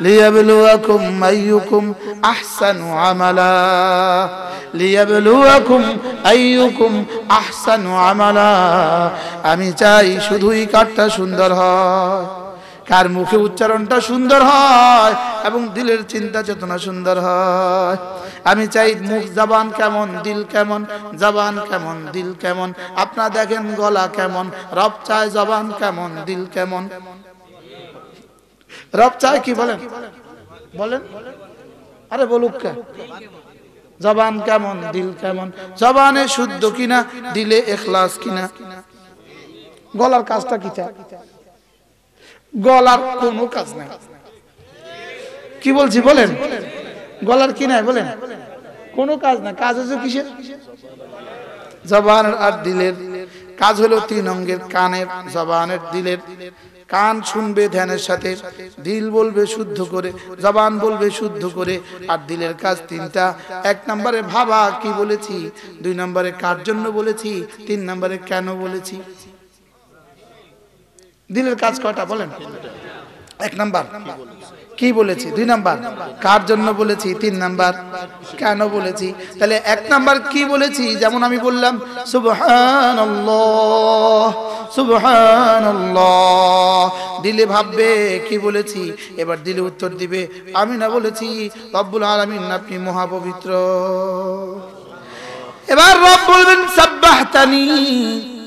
লিয়াবলুয়াকুম আইয়ুকুম আহসানু আমালা, লিয়াবলুয়াকুম আইয়ুকুম আহসানু আমালা। আমি চাই শুধুই কারটা সুন্দর হয়, কার মুখে উচ্চারণটা সুন্দর হয় এবং দিলের চিন্তা চেতনা সুন্দর হয়। আমি চাই মুখ জবান কেমন, দিল কেমন, জবান কেমন, দিল কেমন। আপনারা দেখেন গলা কেমন, রব চায় জবান কেমন, দিল কেমন। রব চায় কি বলেন, বলেন, আরে বলুক কে, জবান কেমন, দিল কেমন। জবানে শুদ্ধ কিনা, দিলে ইখলাস কিনা। গলার কাজটা কি চায়? গলার কোনো কাজ নাই। কি বলছি বলেন, গলার কি নাই বলেন, কোনো কাজ নাই। কাজ হচ্ছে কিসের? জবান আর দিলের। কাজ হলো তিন অঙ্গের, কানের, জবানের, দিলের। কান শুনবে ধ্যানের সাথে, দিল বলবে শুদ্ধ করে, জবান বলবে শুদ্ধ করে, আর দিলের কাজ তিনটা। এক নম্বরে ভাবা কি বলেছি, দুই নম্বরে কার জন্য বলেছি, তিন নম্বরে কেন বলেছি। দিলের কাজ কয়টা বলেন? এক নাম্বার কি বলেছি, দুই নাম্বার কার জন্য বলেছি, তিন নাম্বার কেন বলেছি। তাহলে এক নাম্বার কি বলেছি, যেমন আমি বললাম সুবহানাল্লাহ সুবহানাল্লাহ, দিলে ভাববে কি বলেছি, এবার দিলে উত্তর দিবে আমি না বলেছি রব্বুল আলামিন আপনি মহাপবিত্র। এবার রব বলবেন সাব্বাহতানি,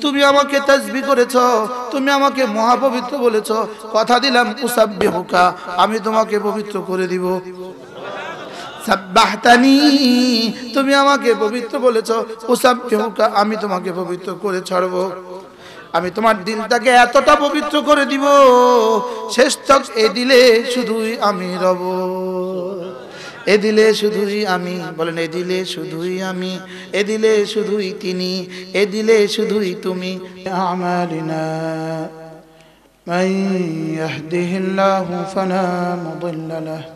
তুমি আমাকে তাসবিহ করেছো, তুমি আমাকে মহাপবিত্র বলেছো, কথা দিলাম উসাব্বিহুকা, আমি তোমাকে পবিত্র করে দিব। সাব্বাহতানি, তুমি আমাকে পবিত্র বলেছো, উসাব্বিহুকা, আমি তোমাকে পবিত্র করে ছাড়বো। আমি তোমার দিলটাকে এতটা পবিত্র করে দিব, শেষ তক এ দিলে শুধুই আমি রব, এ দিলে শুধুই আমি, বলেন এ দিলে শুধুই আমি, এ দিলে শুধুই তিনি, এ দিলে শুধুই তুমি। আমালিনা মান ইয়াহদিহিল্লাহু ফালা মুদিল্লা লাহু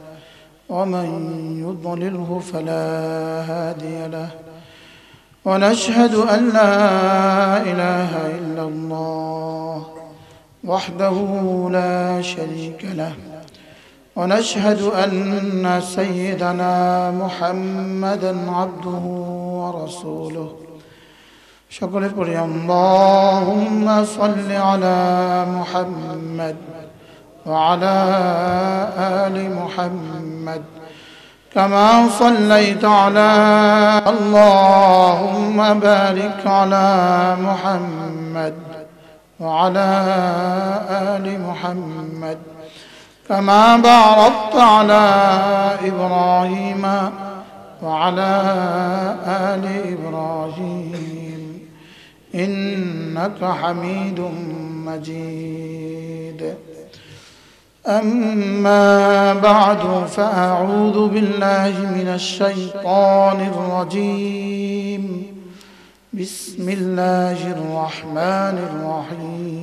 ওয়া মান ইউদ্লিলহু ফালা হাদিয়া লাহু ওয়া নাশহাদু আন লা ইলাহা ইল্লাল্লাহ ওয়াহদাহু লা শারীকা লাহু ونشهد أن سيدنا محمدا عبده ورسوله شكرا لله اللهم صل على محمد وعلى آل محمد كما صليت على اللهم بارك على محمد وعلى آل محمد كما باركت على إبراهيم وعلى آل إبراهيم إنك حميد مجيد أما بعد فأعوذ بالله من الشيطان الرجيم بسم الله الرحمن الرحيم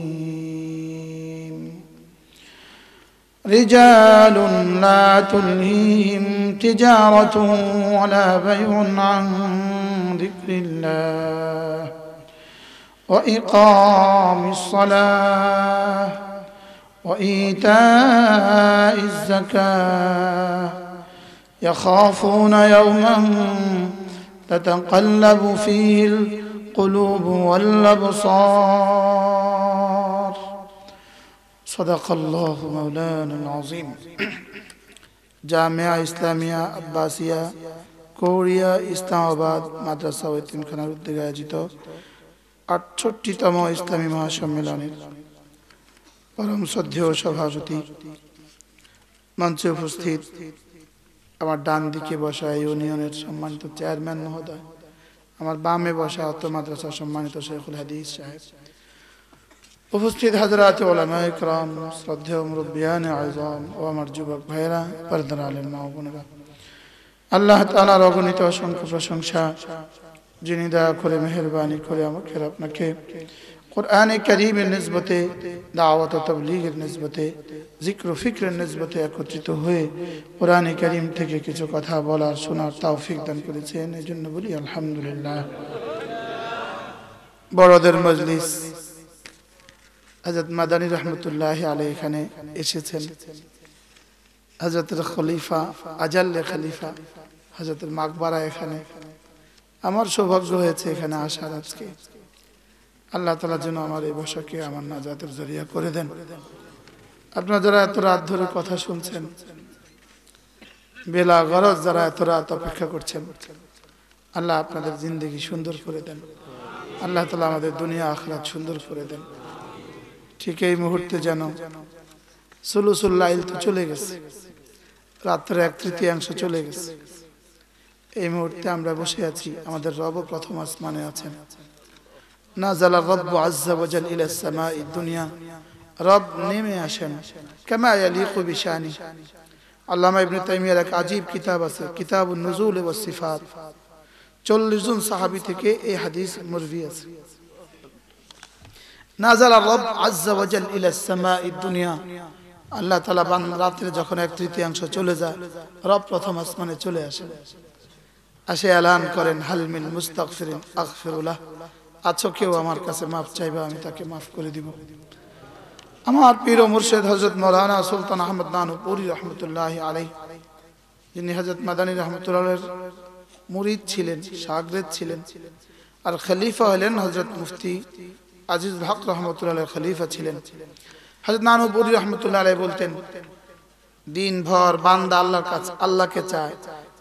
رجال لا تلهيهم تجارة ولا بيع عن ذكر الله وإقام الصلاة وإيتاء الزكاة يخافون يوما تتقلب فيه القلوب والأبصار صدق الله مولانا العظيم জামিয়া ইসলামিয়া আব্বাসিয়া কোরিয়া ইসলামাবাদ মাদ্রাসা ও এতিমখানার উদ্যোগে আয়োজিত ৬৮তম ইসলামী মহাসম্মেলনের পরম শ্রদ্ধেয় সভাপতি, মঞ্চে উপস্থিত আমার ডান দিকে বসা ইউনিয়নের সম্মানিত চেয়ারম্যান মহোদয়, আমার বামে বসা অত্র মাদ্রাসার সম্মানিত শেখুল হাদিস সাহেব, উপস্থিত হাজরাত উলামায়ে কেরাম, শ্রদ্ধেয় মুরব্বিয়ানে আযম ও আমার যুবক ভাইয়েরা, পর্দার আলেম মা ও বোনেরা, আল্লাহ তাআলার অগণিত অসংখ্য প্রশংসা, যিনি দয়া করে মেহেরবানি করে আমাকে আপনাকে কোরআনে কারীমের নিসবতে, দাওয়াত ও তাবলীগের নিসবতে, জিক্র ও ফিকরের নিসবতে একত্রিত হয়ে কোরআনে কারীম থেকে কিছু কথা বলার শোনার তৌফিক দান করেছেন, এজন্য বলি আলহামদুলিল্লাহ। বড়দের মজলিস হযরত মাদানী রহমতুল্লাহ আলাইহি এখানে এসেছেন। হযরতের খলিফা আজাল্লে খলিফা হযরতের মাকবারা এখানে। আমার সৌভাগ্য হয়েছে এখানে আসার আজকে। আল্লাহ তাআলা যেন আমার এই বসাকে আমার নাজাতের জরিয়া করে দেন। আপনারা যারা এত রাত ধরে কথা শুনছেন, বেলা গরজ যারা এত রাত অপেক্ষা করছেন, আল্লাহ আপনাদের জিন্দেগি সুন্দর করে দেন। আল্লাহ তাআলা আমাদের দুনিয়া আখিরাত সুন্দর করে দেন। ঠিক এই মুহূর্তে যেন সুলুসুল লাইল তো চলে গেছে, রাত্রের 1/3 চলে গেছে। এই মুহূর্তে আমরা বসে আছি, আমাদের রব প্রথম আসমানে আছেন। নাযালা রাব্বু আযযা ওয়া জাল ইলা সামাঈ দুনিয়া, রব নেমে আসেন কামা ইয়ালিকু বিশানি। আল্লামা ইবনে তাইমিয়ার এক আজীব কিতাব আছে, কিতাবুন নুজুল ওয়াস সিফাত। 40 জন সাহাবী থেকে এই হাদিস মারভি আছে। নাযালা রাব্ব আযযা ওয়া জাল ইলা সামাঈ দুনিয়া, আল্লাহ তাআলা রাত্রে যখন 1/3 চলে যায়, রব প্রথম আসমানে চলে আসেন। আসে এলান করেন, হাল মিন মুস্তাগফিরিন আগফিরুলাহ, আছো কেউ আমার কাছে মাফ চাইবা, আমি তাকে মাফ করে দিব। আমার পীর ও মুর্শিদ হযরত মাওলানা সুলতান আহমদ নানুপুরি রহমতুল্লাহি আলাইহি, যিনি হযরত মাদানী রহমতুল্লাহর মুরিদ ছিলেন, শাগরেদ ছিলেন, আর খলিফা হলেন হযরত মুফতি আজিজুল হক রহমতুল্লাহর খলিফা ছিলেন। হযরত নানুপুরি রহমতুল্লাহ আলাইহি বলতেন, দিনভর বান্দা আল্লাহর কাছে আল্লাহকে চায়,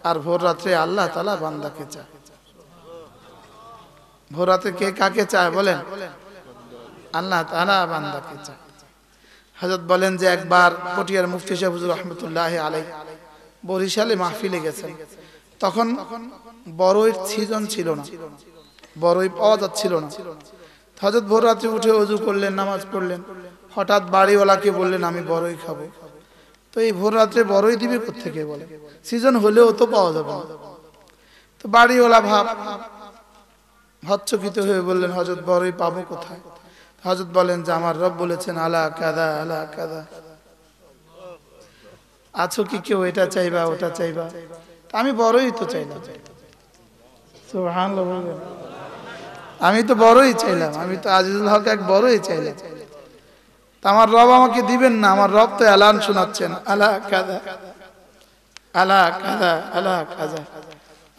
আর ভোর রাত্রে আল্লাহ তাআলা বান্দাকে চায়। ভোর রাতে কে কাকে চায় বলেন? আল্লাহ তাআলা বান্দাকে চায়। হযরত বলেন যে একবার পটিয়ার মুফতি সাহেব হুজুর রহমতুল্লাহি আলাইহি বরিশালে মাহফিলে গেছেন। তখন বড়ই সিজন ছিল না, বড়ই পাওয়া যাচ্ছিল না। হযরত ভোর রাতে উঠে ওযু করলেন, নামাজ পড়লেন, হঠাৎ বাড়িওয়ালাকে বললেন আমি বড়ই খাবো। তো এই ভোর রাত্রে বড়ই দিবে কোত্থেকে বলে, সিজন হলেও তো পাওয়া যাবে না। তো বাড়িওয়ালা হচ্চকিত হয়ে বললেন, হযরত বড়ই পাবো কোথায়? হযরত বলেন যে আমার রব বলেছেন আলা কাদা আলা কাদা, আছো কি কেউ এটা চাইবা ওটা চাইবা? আমি বড়ই তো চাইলাম, সুবহানাল্লাহ বলবেন, আমি তো বড়ই চাইলাম, আমি তো আজিজুল হক এক বড়ই চাইলাম। আমার রব আমাকে দিবেন না? আমার রব তো এলান শোনাচ্ছেন, আলা কাদা আলা কাদা আলা কাদা,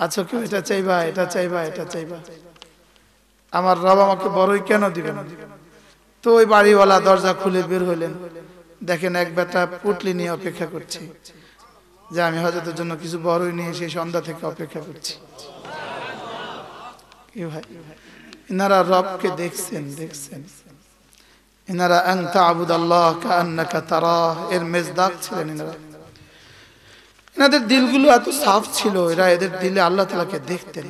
আছো কেউ এটা চাইবা এটা চাইবা এটা চাইবা? আমার রব আমাকে বড়ই কেন দিবেন? তো ওই বাড়িওয়ালা দরজা খুলে বের হইলেন, দেখেন এক বেটা পুটলি নিয়ে অপেক্ষা করছে যে আমি হযরতের জন্য কিছু বড়ই নিয়ে সেই সন্ধ্যা থেকে অপেক্ষা করছি। কি ভাই, ইনারা রবকে দেখছেন, দেখছেন ইনারা আন তা'বুদাল্লাহ কাআন্নাকা তারাহ এর মেজদাক ছিলেন ইনারা। এনাদের দিলগুলো এত সাফ ছিল, এরা এদের দিলে আল্লাহ তাআলাকে দেখতেন।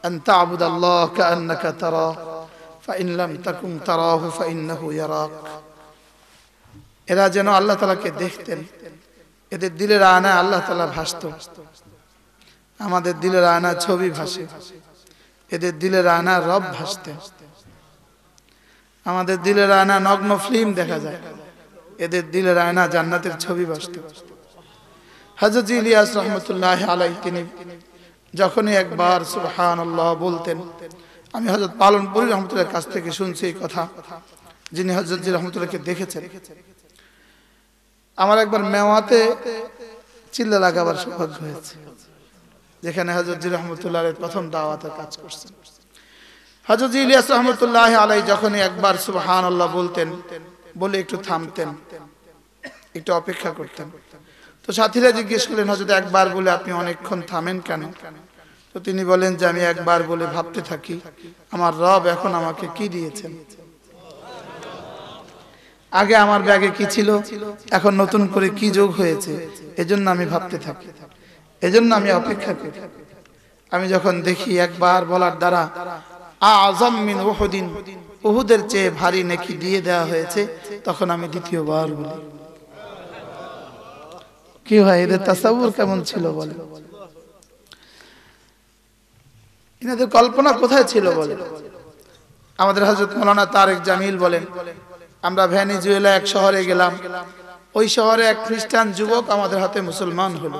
আন তা'বুদাল্লাহ কাআন্নাকা তারাহ ফাইন লাম তাকুন তারাহু ফাইন্নাহু ইয়ারাক। এরা যেন আল্লাহ তাআলাকে দেখতেন, এদের দিলের আয়নায় আল্লাহ তাআলা ভাসতো। আমাদের দিলের আয়নায় ছবি ভাসে, এদের দিলের আয়নায় রব ভাসতেন। আমাদের দিলের আয়না নগ্ন ফিল্ম দেখা যায়, এদের দিলের আয়না জান্নাতের ছবি ভাসতো। হযরত ইলিয়াস রহমতুল্লাহি আলাইহি তিনি যখনই একবার সুবহানাল্লাহ বলতেন, আমি হযরত পালনপুরি রহমতুল্লাহর কাছ থেকে শুনছি এই কথা, যিনি হযরত জি রহমতুল্লাহকে দেখেছেন। আমার একবার মেওয়াতে চিল্লা লাগাবার সৌভাগ্য হয়েছে, যেখানে হযরত জি রহমতুল্লাহর প্রথম দাওয়াতের কাজ করছেন। হযরত ইলিয়াস রহমতুল্লাহি আলাইহি যখনই একবার সুবহানাল্লাহ বলতেন, বলে একটু থামতেন, একটু অপেক্ষা করতেন। তো সাথীরা জিজ্ঞেস করলেন, হযরত একবার বলে আপনি অনেকক্ষণ থামেন কেন? তো তিনি বলেন যে আমি একবার বলে ভাবতে থাকি আমার রব এখন আমাকে কি দিয়েছেন। আগে আমার ব্যাগে কি ছিল, এখন নতুন করে কি যোগ হয়েছে, এজন্য আমি ভাবতে থাকি, এজন্য আমি অপেক্ষা করি। আমি যখন দেখি একবার বলার দ্বারা আযম মিন উহুদিন, উহুদের চেয়ে ভারী নেকি দিয়ে দেওয়া হয়েছে, তখন আমি দ্বিতীয়বার বলি। কি হয়, এদের তাসাউর কেমন ছিল বলে, এনাদের কল্পনা কোথায় ছিল বলে। আমাদের হযরত মাওলানা তারেক জামিল বলেন, আমরা ভেনেজুয়েলা এক শহরে গেলাম, ওই শহরে এক খ্রিস্টান যুবক আমাদের হাতে মুসলমান হলো।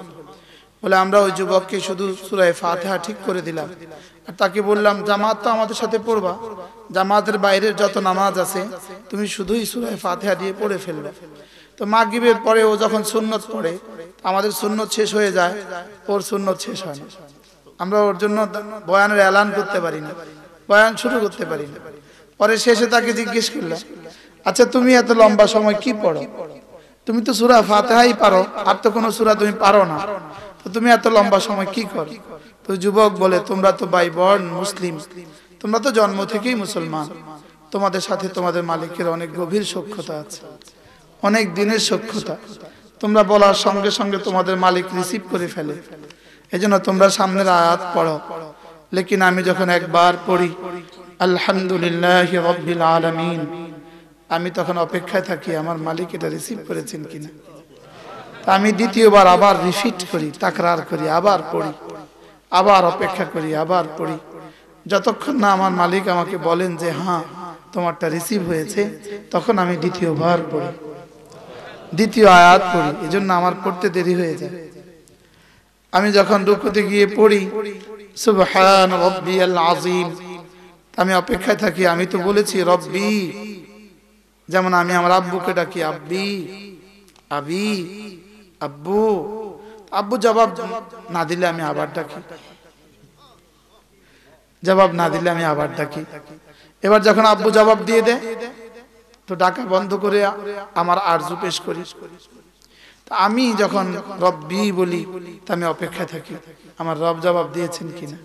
বলে আমরা ওই যুবককে শুধু সূরা ফাতিহা ঠিক করে দিলাম, আর তাকে বললাম জামাত তো আমাদের সাথে পড়বা, জামাতের বাইরের যত নামাজ আছে তুমি শুধুই সূরা ফাতিহা দিয়ে পড়ে ফেলবে। তো মাগরিবের পরে ও যখন সুন্নত পড়ে আমাদের সুন্নত শেষ হয়ে যায়, ওর সুন্নত শেষ হয় না। আমরা ওর জন্য বয়ানের এলান করতে পারি না, বয়ান শুরু করতে পারি না। পরে শেষে তাকে জিজ্ঞেস করলাম, আচ্ছা তুমি এত লম্বা সময় কি পড়ো? তুমি তো সূরা ফাতিহাই পারো, আর তো কোনো সূরা তুমি পারো না, তো তুমি এত লম্বা সময় কি করো? তো যুবক বলে, তোমরা তো বাই বর্ন মুসলিম, তোমরা তো জন্ম থেকেই মুসলমান, তোমাদের সাথে তোমাদের মালিকের অনেক গভীর সখ্যতা আছে, অনেক দিনের সখ্যতা। তোমরা বলার সঙ্গে সঙ্গে তোমাদের মালিক রিসিভ করে ফেলে, এজন্য তোমরা সামনের আয়াত পড়ো। লেকিন আমি যখন একবার পড়ি আলহামদুলিল্লাহি রাব্বিল আলামিন, আমি তখন অপেক্ষায় থাকি আমার মালিক এটা রিসিভ করেছেন কিনা। তা আমি দ্বিতীয়বার আবার রিপিট করি, তাকরার করি, আবার পড়ি, আবার অপেক্ষা করি, আবার পড়ি, যতক্ষণ না আমার মালিক আমাকে বলেন যে হ্যাঁ তোমারটা রিসিভ হয়েছে, তখন আমি দ্বিতীয়বার পড়ি, দ্বিতীয় আয়াত পড়ি। এজন্য আমার পড়তে দেরি হয়ে যায়। আমি যখন রুকুতে গিয়ে পড়ি সুবহান রাব্বিয়াল আযীম, আমি অপেক্ষায় থাকি। আমি তো বলেছি রব্বি, যেমন আমি আমার আব্বুকে ডাকি আব্বি, আবি, আব্বু। আব্বু জবাব না দিলে আমি আবার ডাকি, জবাব না দিলে আমি আবার ডাকি। এবার যখন আব্বু জবাব দিয়ে দেয় তো ডাকা বন্ধ করে আমার আরজু পেশ করি। আমি যখন রব্বি বলি তা আমি অপেক্ষায় থাকি আমার রব জবাব দিয়েছেন কিনা।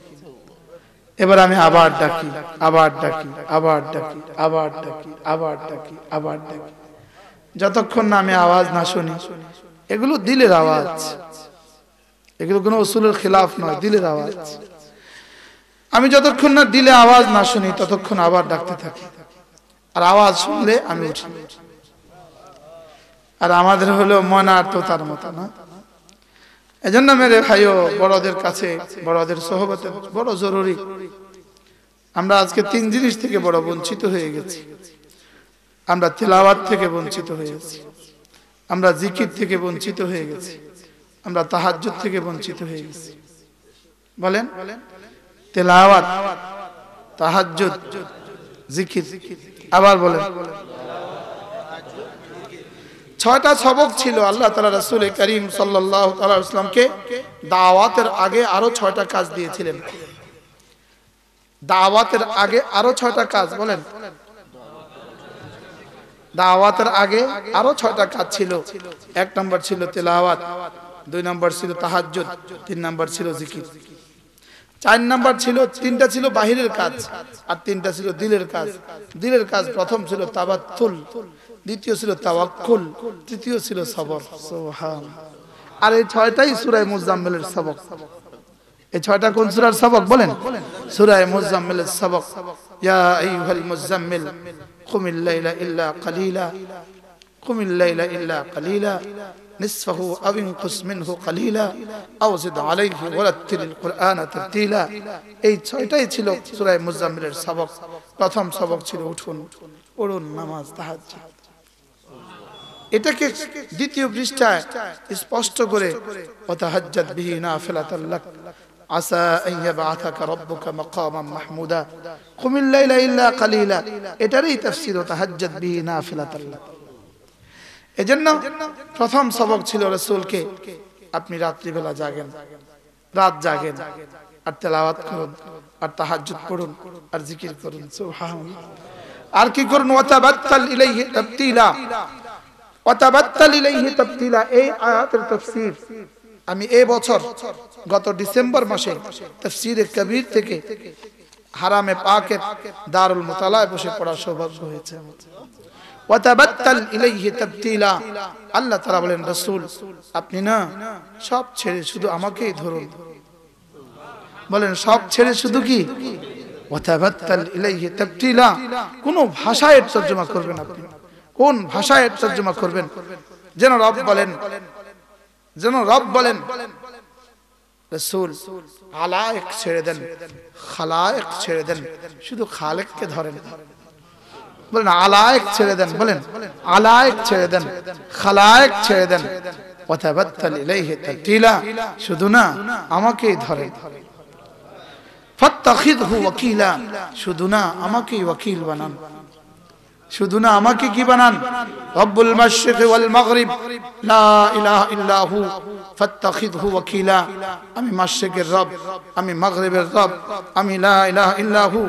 এবার আমি আবার ডাকি, আবার ডাকি, আবার ডাকি, আবার ডাকি, আবার ডাকি, আবার ডাকি, যতক্ষণ না আমি আওয়াজ না শুনি। এগুলো দিলের আওয়াজ, এগুলো কোনো উসুলের খিলাফ নয়, দিলের আওয়াজ। আমি যতক্ষণ না দিলে আওয়াজ না শুনি ততক্ষণ আবার ডাকতে থাকি, আর আওয়াজ শুনলে আমি উঠি। আর আমাদের হলো ময়নার তোতার মতো না। এজন্য মেরে ভাইও, বড়দের কাছে বড়দের সোহবতে বড় জরুরি। আমরা আজকে তিন জিনিস থেকে বড় বঞ্চিত হয়ে গেছি। আমরা তিলাওয়াত থেকে বঞ্চিত হয়ে গেছি, আমরা জিকির থেকে বঞ্চিত হয়ে গেছি, আমরা তাহাজ্জুদ থেকে বঞ্চিত হয়ে গেছি। বলেন, তিলাওয়াত, তাহাজ্জুদ, জিকির। আবার বলেন, 6টা সবক ছিল। আল্লাহ তাআলা রাসূল করিম সাল্লাল্লাহু তাআলা ইসলামকে দাওয়াতের আগে আরো 6টা কাজ দিয়েছিলেন। দাওয়াতের আগে আরো 6টা কাজ। বলেন, দাওয়াতের আগে আরো 6টা কাজ ছিল। 1 নম্বর ছিল তিলাওয়াত, 2 নম্বর ছিল তাহাজ্জুদ, 3 নম্বর ছিল জিকির, 4 নম্বর ছিল, 3টা ছিল বাহিরের কাজ আর 3টা ছিল দিলের কাজ। দিলের কাজ প্রথম ছিল তাবাত্তুল, দ্বিতীয় ছিল তাওয়াক্কুল, তৃতীয় ছিল সবর। সুবহানাল্লাহ। আর এই 6টাই সূরা মুজাম্মিলের সবক। এই 6টা কোন সূরার সবক? বলেন, সূরা মুজাম্মিলের সবক। ইয়া আইয়ুহাল মুজাম্মিল কুমিল লাইলা ইল্লা কালিলা, কুমিল লাইলা ইল্লা কালিলা, নিসফাহু আও ইনকুস মিনহু কালিলা আও জিদ আলাইহি ওয়ারাত্তিলিল কুরআনা তারতিলা। এই 6টাই ছিল সূরা মুজাম্মিলের সবক। প্রথম সবক ছিল উঠুন, পড়ুন নামাজ, তাহাজ্জুদ। এটাকে দ্বিতীয় পৃষ্ঠায় স্পষ্ট করে ওয়াতাহাজ্জাদ বিহি নাফিলাতাল লাক আসা আন ইয়াবআথাকা রাব্বুকা মাকামান মাহমুদা কুমিল লাইলা ইল্লা কালিলা। এটারই তাফসীর ওয়াতাহাজ্জাদ বিহি নাফিলাতাল লাক। এজন্য প্রথম সবক ছিল রাসূলকে, আপনি রাত্রিবেলা জাগেন, রাত জাগেন, আর তেলাওয়াত করুন, আর তাহাজ্জুদ পড়ুন, আর জিকির করুন। সুবহানাল্লাহ। আর কি করুন? ওয়াতাবাত্তাল ইলাইহি তাবতিলা, ওয়াতাবাত্তাল ইলাইহি তাবতিলা। এই আয়াতের তাফসীর আমি এই বছর গত ডিসেম্বর মাসে তাফসীরে কবির থেকে হারামে পাকের দারুল মুতালায় বসে পড়ার সৌভাগ্য হয়েছে। ওয়াতাবাত্তাল ইলাইহি তাবতিলা। আল্লাহ তাআলা বলেন, রাসূল আপনি না সব ছেড়ে শুধু আমাকেই ধরুন। বলেন, সব ছেড়ে শুধু কি? ওয়াতাবাত্তাল ইলাইহি তাবতিলা। কোন ভাষায় তরজমা করবেন আপনি? কোন ভাষায় তরজমা করবেন? যেন রব বলেন, যেন রব বলেন রাসূল আলাইক ছেড়ে দেন, খালায়েক ছেড়ে দেন, শুধু খালেককে ধরেন। বলেন, আলাইক ছেড়ে দেন, বলেন আলাইক ছেড়ে দেন, খালায়েক ছেড়ে দেন, ওয়াতাবাত্তাল ইলাইহি তাবতিলা। শুধু না আমাকেই ধরেন। ফাত্তাখিযহু ওয়াকিলা। শুধু না আমাকেই ওয়াকিল বানান। শুধু না, আমাকে কি বানান? রব্বুল মাশরিক ওয়াল মাগরিব লা ইলাহা ইল্লা হু ফাত্তাখিযহু ওয়াকিলা। আমি মাশরিকের রব, আমি মাগরিবের রব, আমি লা ইলাহা ইল্লা হু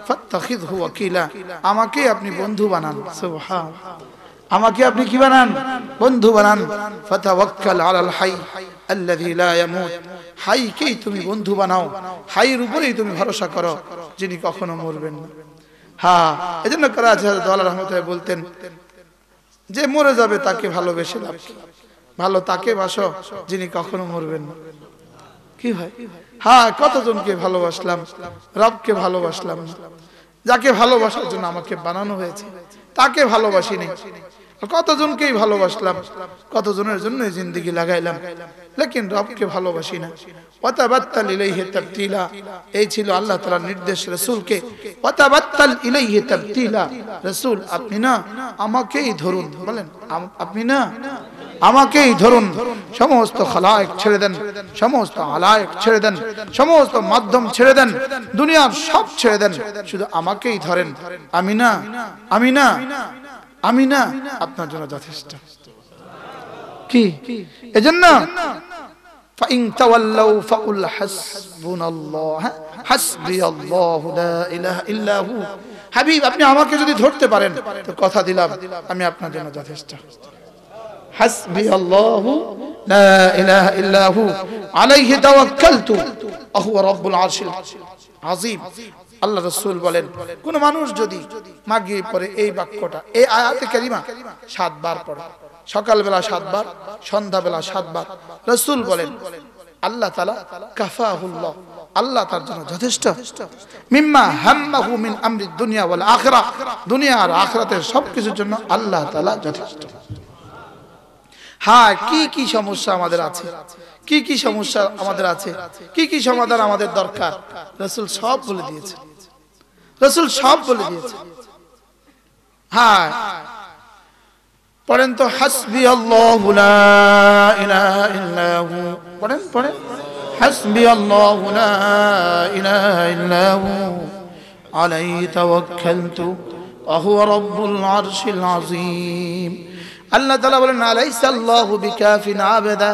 ফাত্তাখিযহু ওয়াকিলা। আমাকে আপনি বন্ধু বানান। সুবহানাল্লাহ। আমাকে আপনি কি বানান? বন্ধু বানান। ফাতাওয়াক্কাল আলাল হাই আল্লাযী লা ইয়ামুত। হাইকেই তুমি বন্ধু বানাও, হাইয়ের উপরেই তুমি ভরসা করো, যিনি কখনো মরবেন না। হ্যাঁ, এজন্য করাচি হযরত আল্লাহ রাহমাতুল্লাহ বলতেন যে মরে যাবে তাকে ভালোবেসে লাভ কি? ভালো তাকে বাসো যিনি কখনো মরবেন না। কি ভাই? হ্যাঁ, কতজনকে ভালোবাসলাম, রবকে ভালোবাসলাম না। যাকে ভালোবাসার জন্য আমাকে বানানো হয়েছে তাকে ভালোবাসি নাই। কতজনকেই ভালোবাসলাম, কতজনের জন্য জিন্দেগি লাগাইলাম, লেকিন রবকে ভালোবাসি না। ওয়াতাবাত্তাল ইলাইহি তাবতিলা, এই ছিল আল্লাহ তাআলার নির্দেশ রাসূলকে। ওয়াতাবাত্তাল ইলাইহি তাবতিলা, রাসূল আপনি না আমাকেই ধরুন। বলেন আপনি না আমাকেই ধরুন। সমস্ত খালায়েক ছেড়ে দেন, সমস্ত আলায়েক ছেড়ে দেন, সমস্ত মাধ্যম ছেড়ে দেন, দুনিয়ার সব ছেড়ে দেন, শুধু আমাকেই ধরেন। আমি না, আমি না, আমি না আপনার জন্য যথেষ্ট। কি এজন্য ফাইন তাওয়াল্লাউ ফাকুল হাসবুনাল্লাহ হাসবিয়াল্লাহু লা ইলাহা ইল্লা হু। হাবিব আপনি আমাকে যদি ধরতে পারেন তো কথা দিলাম আমি আপনার জন্য যথেষ্ট। হাসবিয়াল্লাহু লা ইলাহা ইল্লা হু আলাইহি তাওয়াক্কালতু ওয়া হুয়া রাব্বুল আরশিল আযীম। আল্লাহ রাসূল বলেন, কোন মানুষ যদি মাগরিব পড়ে এই বাক্যটা, এই আয়াতে কারিমা 7 বার পড়ে, সকালবেলা 7 বার, সন্ধ্যাবেলা 7 বার, রাসূল বলেন আল্লাহ তাআলা কাফাহুল্লাহ, আল্লাহ তার জন্য যথেষ্ট। মিম্মা হাম্মাহু মিন আমরিদ দুনিয়া ওয়াল আখিরাহ, দুনিয়া আর আখিরাতের সবকিছুর জন্য আল্লাহ তাআলা যথেষ্ট। হ্যাঁ, কি কি সমস্যা আমাদের আছে, কি কি সমস্যা আমাদের আছে, কি কি সমাধান আমাদের দরকার, রাসূল সব বলে দিয়েছে, রাসূল সব বলে দিয়েছে। হ্যাঁ, পড়েন তো হাসবিয়াল্লাহু লা ইলাহা ইল্লা হু। পড়েন পড়েন, হাসবিয়াল্লাহু লা ইলাহা ইল্লা হু আলাইহি তাওয়াক্কালতু ওয়া হুয়া রাব্বুল আরশিল আযীম। আল্লাহ তাআলা বলেন আলাইসাল্লাহু বিকাফিন আবাদা,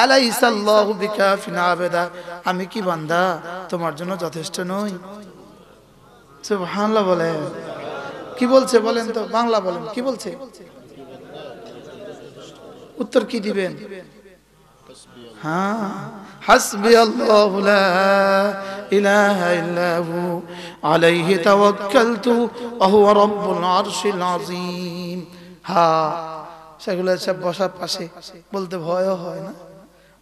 আলাইসাল্লাহু বিকাফিন আবাদা। আমি কি বান্দা তোমার জন্য যথেষ্ট নই? সুবহানাল্লাহ বলেন। কি বলছে বলেন তো, বাংলা বলেন কি বলছে? উত্তর কি দিবেন? হ্যাঁ, হাসবিয়াল্লাহু লা ইলাহা ইল্লা হু আলাইহি তাওয়াক্কালতু ওয়া হুয়া রাব্বুল আরশিল আযীম। হ্যাঁ, সেগুলো সব বসার পাশে বলতে ভয়ও হয় না,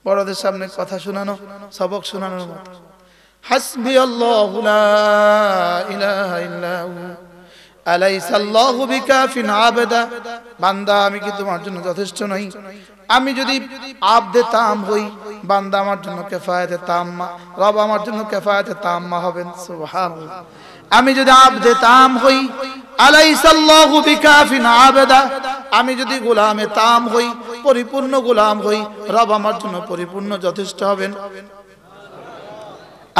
বড়দের সামনে কথা শোনানো, সবক শোনানোর মতো। হাসবিয়াল্লাহু লা ইলাহা ইল্লা হু আলাইসাল্লাহু বিকাফিন আবাদা। বান্দা আমি কি তোমার জন্য যথেষ্ট নই? আমি যদি আবদে তাম হই, বান্দা আমার জন্য কিফায়াতে তাম্মা, রব আমার জন্য কিফায়াতে তাম্মা হবেন। সুবহানাল্লাহ। আমি যদি আবদে তাম হই, আলাইসাল্লাহু বিকাফিন আবাদা, আমি যদি গোলামে তাম হই, পরিপূর্ণ গোলাম হই, রব আমার জন্য পরিপূর্ণ যথেষ্ট হবেন।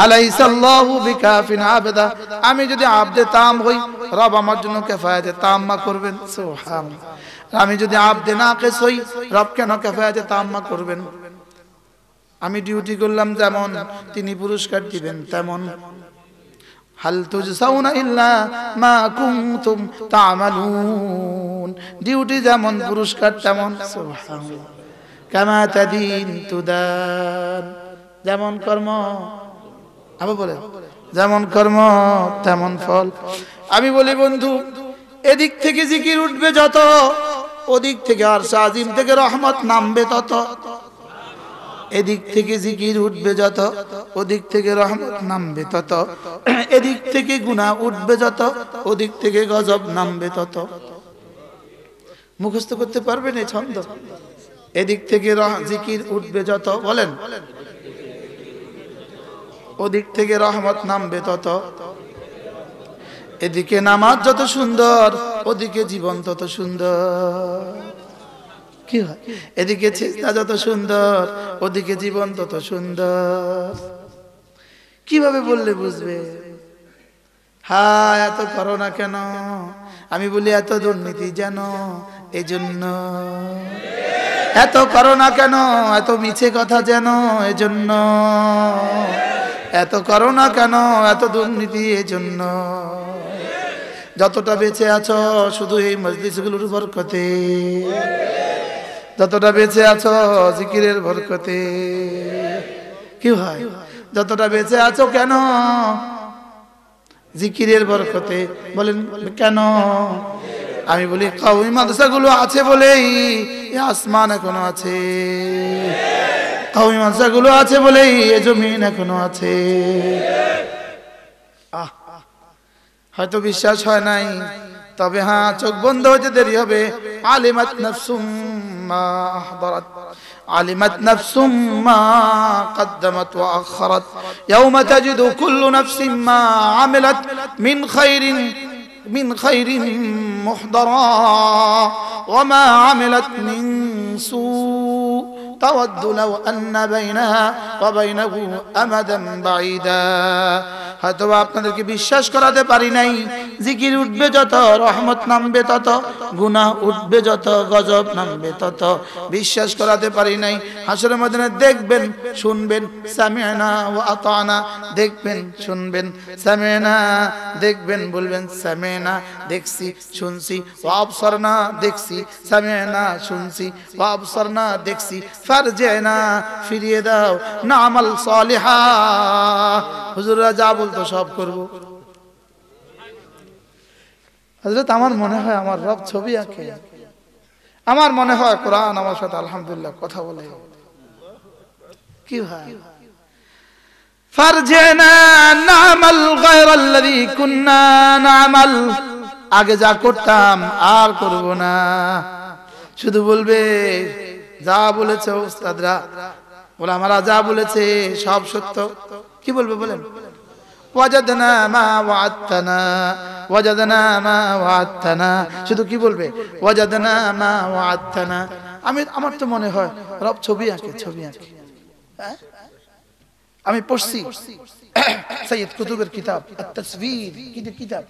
আলাইসাল্লাহু বিকাফিন আবাদা, আমি যদি আবদে তাম হই, রব আমার জন্য কিফায়াতে তাম্মা করবেন। সুবহানাল্লাহ। আমি যদি আবদে নাকিস হই, রব কেন কিফায়াতে তাম্মা করবেন? আমি ডিউটি করলাম যেমন, তিনি পুরস্কার দিবেন তেমন। হাল তুজসাউনা ইল্লা মা কুনতুম তা'মালুন, ডিউটি যেমন পুরস্কার তেমন। সুবহানাল্লাহ। কামা তাদিন তুদান, যেমন কর্ম, আবার বলে যেমন কর্ম তেমন ফল। আমি বলি বন্ধু, এদিক থেকে জিকির উঠবে যত, ওদিক থেকে আরশ আজিম থেকে রহমত নামবে তত। এদিক থেকে জিকির উঠবে যত, ওদিক থেকে রহমত নামবে তত। এদিক থেকে গুনাহ উঠবে যত, ওদিক থেকে গজব নামবে তত। মুখস্থ করতে পারবেন এই ছন্দ? এদিক থেকে জিকির উঠবে যত, বলেন, ওদিক থেকে রহমত নামবে তত। এদিকে নামাজ যত সুন্দর, ওদিকে জীবন তত সুন্দর। কি হয়? এদিকে সিজদা যত সুন্দর, ওদিকে জীবন তত সুন্দর। কিভাবে বললে বুঝবে? হ্যাঁ, এত করো না কেন? আমি বলি এত দুর্নীতি যেন, এজন্য। এত করোনা কেন, এত মিছে কথা যেন, এজন্য। এত করোনা কেন, এত দুর্নীতি এজন্য। যতটা বেঁচে আছো শুধু এই মজলিসগুলোর বরকতে, যতটা বেঁচে আছো জিকিরের বরকতে। কি হয়? যতটা বেঁচে আছো কেন? জিকিরের বরকতে। বলেন কেন? আমি বলি কওমি মাদ্রাসাগুলো আছে বলেই এই আসমান এখনো আছে, কওমি মাদ্রাসাগুলো আছে বলেই এই জমিন এখনো আছে। হয়তো বিশ্বাস হয় নাই, তবে হ্যাঁ, চোখ বন্ধ হতে দেরি হবে। আলিমাত নাফসুম মা আহদারাত, আলিমাত নাফসুম মা কদ্দামাত ওয়া আখরাত, ইয়াওমা তাজিদু কুল্লু নাফসিন মা আমিলাত মিন খাইরিন মুহদারা ওয়া মা আমিলাত মিন সু তাওয়াদ্দু লাউ আন্না বাইনাহা ওয়া বাইনাহু আমাদান বাঈদা। হয়তো আপনাদেরকে বিশ্বাস করাতে পারি নাই, জিকির উঠবে যত রহমত নামবে তত, গুনাহ উঠবে যত গজব নামবে তত। বিশ্বাস করাতে পারি নাই। হাসরের ময়দানে দেখবেন, শুনবেন, সামি'না ওয়া আতা'না, দেখবেন, শুনবেন, সামি'না, দেখবেন, বলবেন সামি'না, দেখছি, শুনছি, ওয়া আবসারনা, দেখছি, সামি'না, শুনছি, ওয়া আবসারনা, দেখছি, ফারজি'না, ফিরিয়ে দাও, না'মাল সালিহা। হুজুররা যা বলতো সব করব। হযরত আমার মনে হয় আমার রব ছবি আঁকে, আমার মনে হয় কোরআন আমার সাথে আলহামদুলিল্লাহ কথা বলে। কি হয়? ফারজি'না না'মাল গায়রাল্লাযী কুন্না না'মাল, আগে যা করতাম আর করব না। শুধু বলবে যা বলেছে উস্তাদরা, ওলামারা যা বলেছে সব সত্য। কি বলবে বলেন? ওয়াজাদনা মা ওয়া'আদতানা, ওয়াজাদনা মা ওয়া'আদতানা। শুধু কি বলবে? ওয়াজাদনা মা ওয়া'আদতানা। আমার তো মনে হয় রব ছবি আঁকে, ছবি আঁকে। আমি পড়ছি সাইয়্যিদ কুতুবের কিতাব আত-তাসবীর, কিতাব,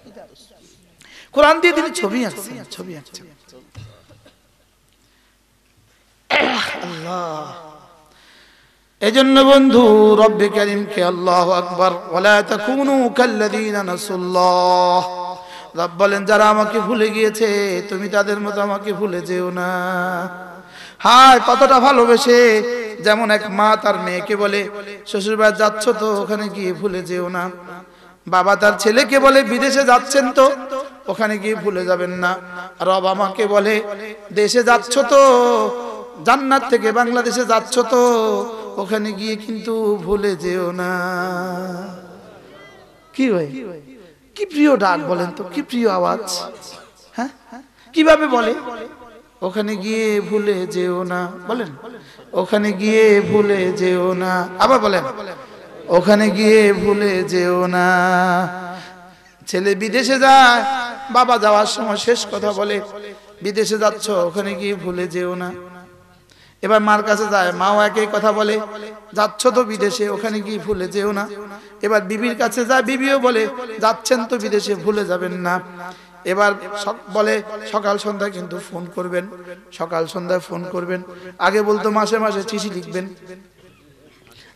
কোরআন দিয়ে তিনি ছবি আঁকছেন, ছবি আঁকছেন। আল্লাহ। এজন্য বন্ধু রব্বে কারীমকে আল্লাহু আকবার, ওয়ালা তাকুনু কাল্লাযীনা নাসুল্লাহ। রব বলেন যারা আমাকে ভুলে গিয়েছে তুমি তাদের মতো আমাকে ভুলে যেও না। হায় কতটা ভালোবেসে, যেমন এক মা তার মেয়েকে বলে শ্বশুরবাড়ি যাচ্ছ তো ওখানে গিয়ে ভুলে যেও না। বাবা তার ছেলেকে বলে বিদেশে যাচ্ছেন তো ওখানে গিয়ে ভুলে যাবেন না। রব আমাকে বলে দেশে যাচ্ছ তো, জান্নাত থেকে বাংলাদেশে যাচ্ছ তো ওখানে গিয়ে কিন্তু ভুলে যেও না। কি হয়? কি প্রিয় ডাক বলেন তো, কি প্রিয় আওয়াজ। হ্যাঁ, কিভাবে বলে? ওখানে গিয়ে ভুলে যেও না। বলেন ওখানে গিয়ে ভুলে যেও না। আবার বলেন ওখানে গিয়ে ভুলে যেও না। ছেলে বিদেশে যায়, বাবা যাওয়ার সময় শেষ কথা বলে বিদেশে যাচ্ছ ওখানে গিয়ে ভুলে যেও না। এবার মার কাছে যায়, মাও একই কথা বলে যাচ্ছ তো বিদেশে ওখানে গিয়ে ভুলে যেও না। এবার বিবির কাছে যায়, বিবিও বলে যাচ্ছেন তো বিদেশে ভুলে যাবেন না। এবার বলে সকাল সন্ধ্যা কিন্তু ফোন করবেন, সকাল সন্ধ্যায় ফোন করবেন। আগে বলতো মাসে মাসে চিঠি লিখবেন,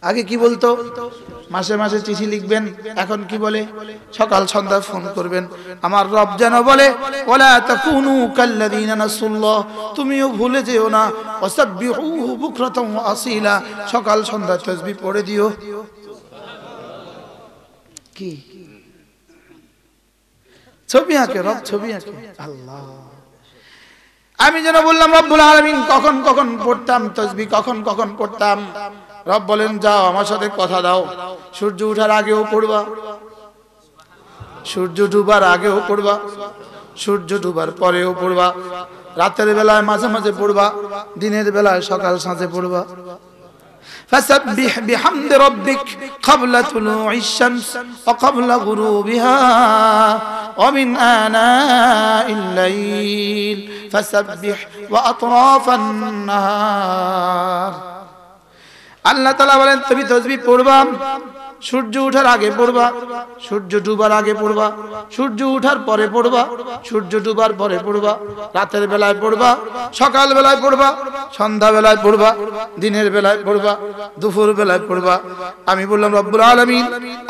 আগে কি বলতো মাসে মাসে চিঠি লিখবেন, এখন কি বলে সকাল সন্ধ্যা ফোন করবেন। আমার রব যেন বলে ওয়ালা তাকুনু কাল্লাযীনা নাসুল্লাহ, তুমিও ভুলে যেও না। ওয়াসাব্বিহুহু বুকরাতান ওয়া আসীলা, সকাল সন্ধ্যা তাসবিহ পড়ে দিও। কি ছবি আঁকে রব, ছবি আঁকে আল্লাহ। আমি যেন বললাম রব্বুল আলামিন কখন কখন পড়তাম তাসবিহ, কখন কখন পড়তাম। রব বলেন যাও আমার সাথে কথা দাও, সূর্য ওঠার আগেও পড়বা, সূর্য ডুবার আগেও পড়বা, সূর্য ডুবার পরেও পড়বা, রাতের বেলায় মাঝে মাঝে পড়বা, দিনের বেলায় সকাল সাঁঝে পড়বা। فسبح بحمد ربك قبل طلوع الشمس وقبل غروبها ومن آناء الليل فسبح وأطراف النهار। আল্লাহ তাআলা বলেন তুমি তাসবিহ পড়বা সূর্য ওঠার আগে পড়বা, সূর্য ডুবার আগে পড়বা, সূর্য ওঠার পরে পড়বা, সূর্য ডুবার পরে পড়বা, রাতের বেলায় পড়বা, সকাল বেলায় পড়বা, সন্ধ্যা বেলায় পড়বা, দিনের বেলায় পড়বা, দুপুর বেলায় পড়বা। আমি বললাম রব্বুল আলামিন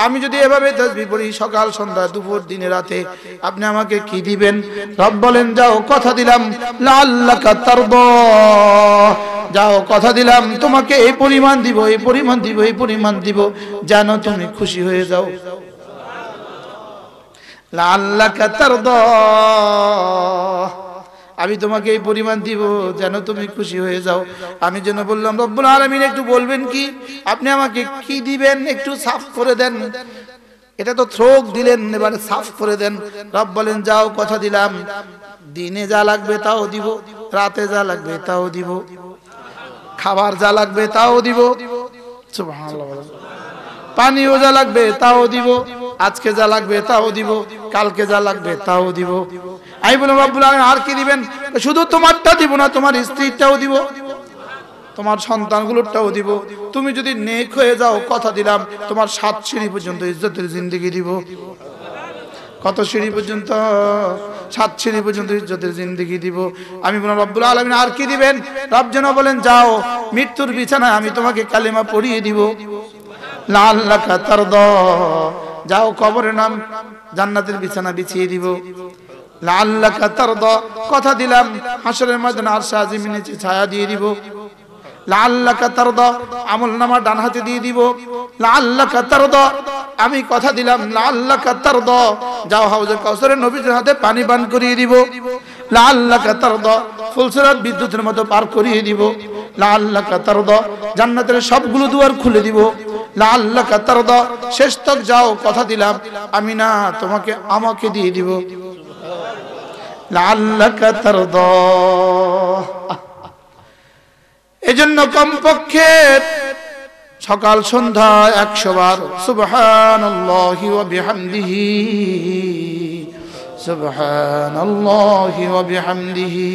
আমি যদি এভাবে তাসবিহ পড়ি সকাল সন্ধ্যা দুপুর দিনে রাতে আপনি আমাকে কি দিবেন? রব বলেন যাও কথা দিলাম লাআল্লাকা তারদা, যাও কথা দিলাম তোমাকে এই পরিমাণ দিব, এই পরিমাণ দিব, এই পরিমাণ দিব যেন তুমি খুশি হয়ে যাও। লাআল্লাকা তারদা, আমি তোমাকে এই পরিমাণ দিব যেন তুমি খুশি হয়ে যাও। আমি যেন বললাম রব্বুল আলামিন একটু বলবেন কি আপনি আমাকে কি দিবেন একটু সাফ করে দেন। এটা তো থ্রোক দিলেন, এবারে সাফ করে দেন। রব বলেন যাও কথা দিলাম দিনে যা লাগবে তাও দিব, রাতে যা লাগবে তাও দিব, খাবার যা লাগবে তাও দিব, সুবহানাল্লাহ, পানিও যা লাগবে তাও দিব, আজকে যা লাগবে তাও দিব, কালকে যা লাগবে তাও দিব। আমি বললাম রব্বুল আলামিন আর কি দিবেন? শুধু তোমারটা দিব না, তোমার স্ত্রীটাও দিব, তোমার সন্তানগুলোরটাও দিব। তুমি যদি নেক হয়ে যাও কথা দিলাম তোমার 7 সিঁড়ি পর্যন্ত ইজ্জতের জিন্দেগি দিব। কত সিঁড়ি পর্যন্ত? 7 সিঁড়ি পর্যন্ত ইজ্জতের জিন্দেগি দিব। আমি বললাম রব্বুল আলামিন আর কি দিবেন? রব যেন বলেন যাও মৃত্যুর বিছানায় আমি তোমাকে কালিমা পড়িয়ে দিব। লাআল্লাকা তারদা, যাও কবরের নাম জান্নাতের বিছানা বিছিয়ে দিব। লাআল্লাকা তারদা, কথা দিলাম হাসরের ময়দানে আরশ আজিমের নিচে ছায়া দিয়ে দিব। লাআল্লাকা তারদা, আমলনামা ডান হাতে দিয়ে দিব। লাআল্লাকা তারদা, আমি কথা দিলাম লাআল্লাকা তারদা, যাও হাউজে কাউসারের নবীর হাতে পানি পান করিয়ে দিব। লাআল্লাকা তারদা, ফুলসিরাত বিদ্যুতের মতো পার করিয়ে দিব। লাআল্লাকা তারদা, জান্নাতের সবগুলো দুয়ার খুলে দিব। লাআল্লাকা তারদা, শেষ তক যাও কথা দিলাম আমি না তোমাকে আমাকে দিয়ে দিব। লাআল্লাকা তারদা, এজন্য কমপক্ষে সকাল সন্ধ্যা 100 বার সুবহানাল্লাহি ওয়া বিহামদিহি, সুবহানাল্লাহি ওয়া বিহামদিহি,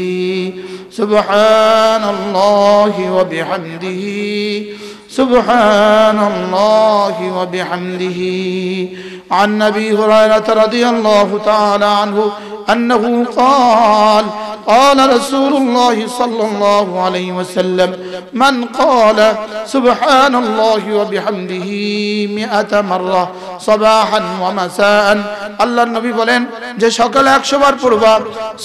সুবহানাল্লাহি ওয়া বিহামদিহি, সুবহানাল্লাহি ওয়া বিহামদিহি। عن أبي هريرة رضي الله تعالى عنه أنه قال قال رسول الله صلى الله عليه وسلم من قال سبحان الله وبحمده 100 مرة صباحا ومساء, আল্লাহর নবী বলেন যে সকালে 100 বার পড়বা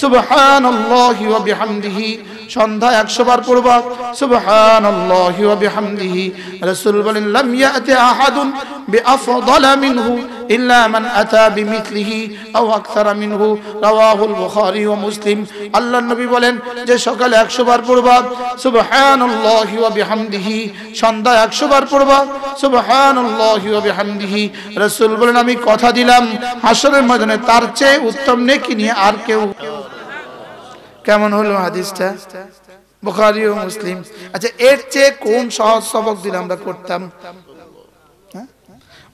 সুবহানাল্লাহি ওয়া বিহামদিহি, সন্ধ্যা 100 বার পড়বা সুবহানাল্লাহি ওয়া বিহামদিহি। রাসূল বলেন লাম ইয়াতি আহাদুন বিআফদালা মিনহু ইল্লা মান আতা বিমিথলিহি আও আকসারা মিনহু, রাওয়াহুল বুখারী ওয়া মুসলিম। আল্লাহর নবী বলেন যে সকালে 100 বার পড়বা সুবহানাল্লাহি ওয়া বিহামদিহি, সন্ধ্যা 100 বার পড়বা সুবহানাল্লাহি ওয়া বিহামদিহি। রাসূল বলেন আমি কথা দিলাম হাসরের ময়দানে তার চেয়ে উত্তম নেকি নিয়ে আর কেউ। কেমন হলো হাদিসটা? বুখারী ও মুসলিম। আচ্ছা এর চেয়ে কোন সহজ সবক দিলে আমরা করতাম?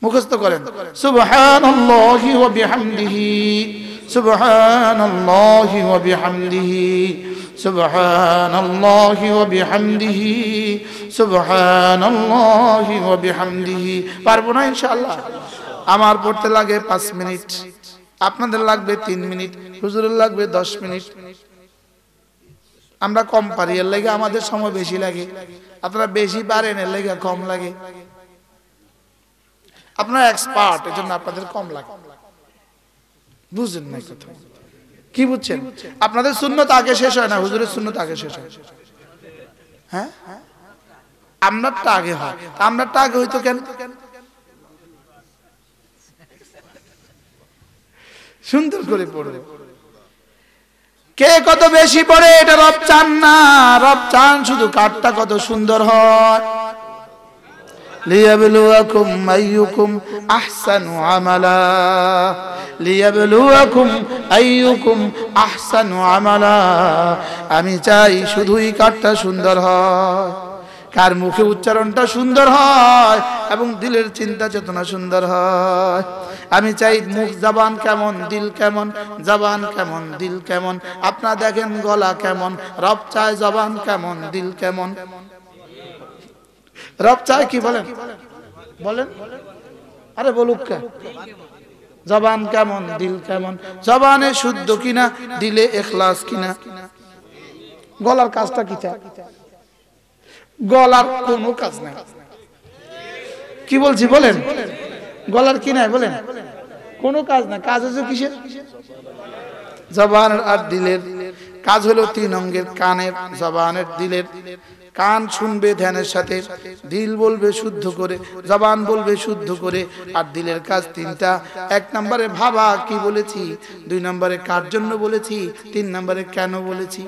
মুখস্থ করেন সুবহানাল্লাহি ওয়া বিহামদিহি, সুবহানাল্লাহি ওয়া বিহামদিহি, সুবহানাল্লাহি ওয়া বিহামদিহি, সুবহানাল্লাহি ওয়া বিহামদিহি। পারবো না ইনশাআল্লাহ? আমার পড়তে লাগে 5 মিনিট, আপনাদের লাগবে 3 মিনিট, হুজুরের লাগবে 10 মিনিট। আমরা কম পারি এর লাগে আমাদের সময় বেশি লাগে, আপনারা বেশি পারেন এর লাগে কম লাগে। আপনারা এক্সপার্ট এজন্য আপনাদের কম লাগে। বুঝেন না কথা? কি বুঝছেন? আপনাদের সুন্নত আগে শেষ হয় না, হুজুরের সুন্নত আগে শেষ হয়। হ্যাঁ, আমরারটা আগে হয়। আমরারটা আগে হইতো কেন? সুন্দর করে পড়বে। কে কত বেশি পড়ে এটা রব চান না, রব চান শুধু কাঠটা কত সুন্দর হয়। লিয়াবলুয়াকুম আইয়ুকুম আহসানু আমালা, লিয়াবলুয়াকুম আইয়ুকুম আহসানু আমালা। আমি চাই শুধুই কাঠটা সুন্দর হয়, কার মুখে উচ্চারণটা সুন্দর হয় এবং দিলের চিন্তা চেতনা সুন্দর হয়। আমি চাই মুখ জবান কেমন, দিল কেমন, জবান কেমন, দিল কেমন। আপনারা দেখেন গলা কেমন, রব চায় জবান কেমন, দিল কেমন। রব চায় কি বলেন? বলেন আরে বলুক কে, জবান কেমন দিল কেমন, জবানে শুদ্ধ কিনা দিলে ইখলাস কিনা। গলার কাজটা কি? গলার কোনো কাজ নাই। কি বলছি বলেন? গলার কি নাই বলেন? কোনো কাজ না। কাজ হচ্ছে কিসের? জবান আর দিলের। কাজ হলো 3 অঙ্গের, কানের, জবানের, দিলের। কান শুনবে ধ্যানের সাথে, দিল বলবে শুদ্ধ করে, জবান বলবে শুদ্ধ করে, আর দিলের কাজ 3টা। 1 নম্বরে ভাবা কি বলেছি, 2 নম্বরে কার জন্য বলেছি, 3 নম্বরে কেন বলেছি।